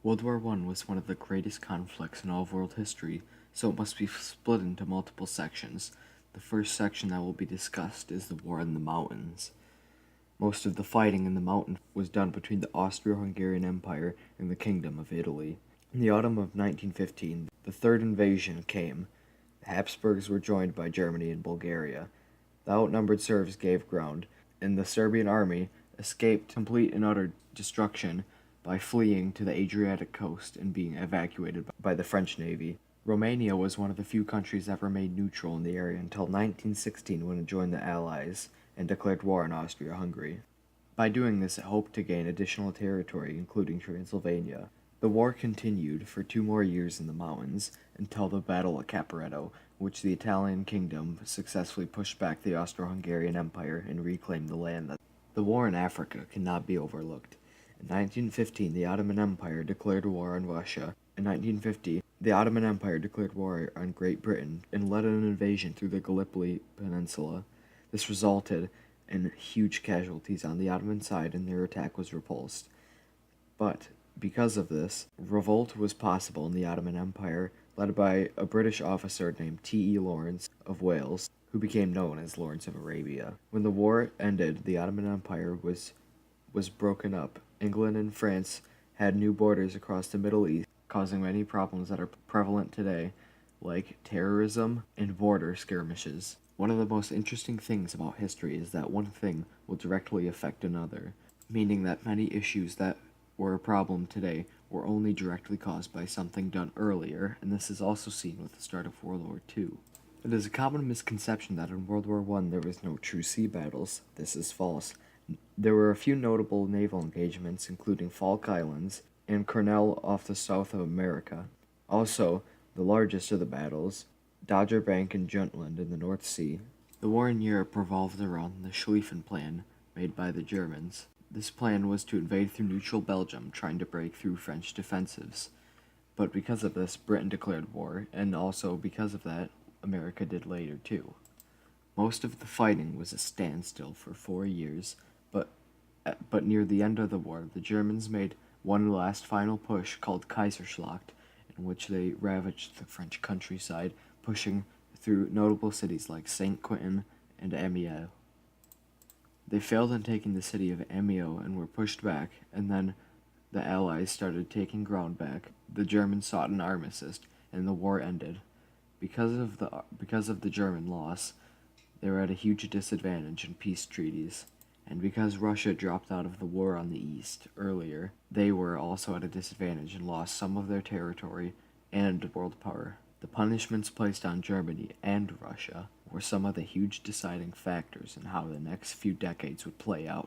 World War I was one of the greatest conflicts in all of world history, so it must be split into multiple sections. The first section that will be discussed is the War in the Mountains. Most of the fighting in the mountains was done between the Austro-Hungarian Empire and the Kingdom of Italy. In the autumn of 1915, the third invasion came. The Habsburgs were joined by Germany and Bulgaria. The outnumbered Serbs gave ground, and the Serbian army escaped complete and utter destruction by fleeing to the Adriatic coast and being evacuated by the French Navy. Romania was one of the few countries that remained neutral in the area until 1916 when it joined the Allies and declared war on Austria-Hungary. By doing this, it hoped to gain additional territory, including Transylvania. The war continued for 2 more years in the mountains until the Battle of Caporetto, in which the Italian kingdom successfully pushed back the Austro-Hungarian Empire and reclaimed the land. The war in Africa cannot be overlooked. In 1915, the Ottoman Empire declared war on Russia. In 1950, the Ottoman Empire declared war on Great Britain and led an invasion through the Gallipoli Peninsula. This resulted in huge casualties on the Ottoman side, and their attack was repulsed. But because of this, revolt was possible in the Ottoman Empire, led by a British officer named T.E. Lawrence of Wales, who became known as Lawrence of Arabia. When the war ended, the Ottoman Empire was broken up. England and France had new borders across the Middle East, causing many problems that are prevalent today, like terrorism and border skirmishes. One of the most interesting things about history is that one thing will directly affect another, meaning that many issues that were a problem today were only directly caused by something done earlier, and this is also seen with the start of World War II. It is a common misconception that in World War I there was no true sea battles. This is false. There were a few notable naval engagements, including Falk Islands and Cornell off the south of America. Also, the largest of the battles, Dogger Bank and Jutland in the North Sea. The war in Europe revolved around the Schlieffen Plan made by the Germans. This plan was to invade through neutral Belgium, trying to break through French defensives. But because of this, Britain declared war, and also because of that, America did later too. Most of the fighting was a standstill for 4 years, but near the end of the war, the Germans made one last final push called Kaiserschlacht, in which they ravaged the French countryside, pushing through notable cities like Saint Quentin and Amiens. They failed in taking the city of Amiens and were pushed back, and then the Allies started taking ground back. The Germans sought an armistice, and the war ended. Because of the German loss, they were at a huge disadvantage in peace treaties. And because Russia dropped out of the war on the East earlier, they were also at a disadvantage and lost some of their territory and world power. The punishments placed on Germany and Russia were some of the huge deciding factors in how the next few decades would play out.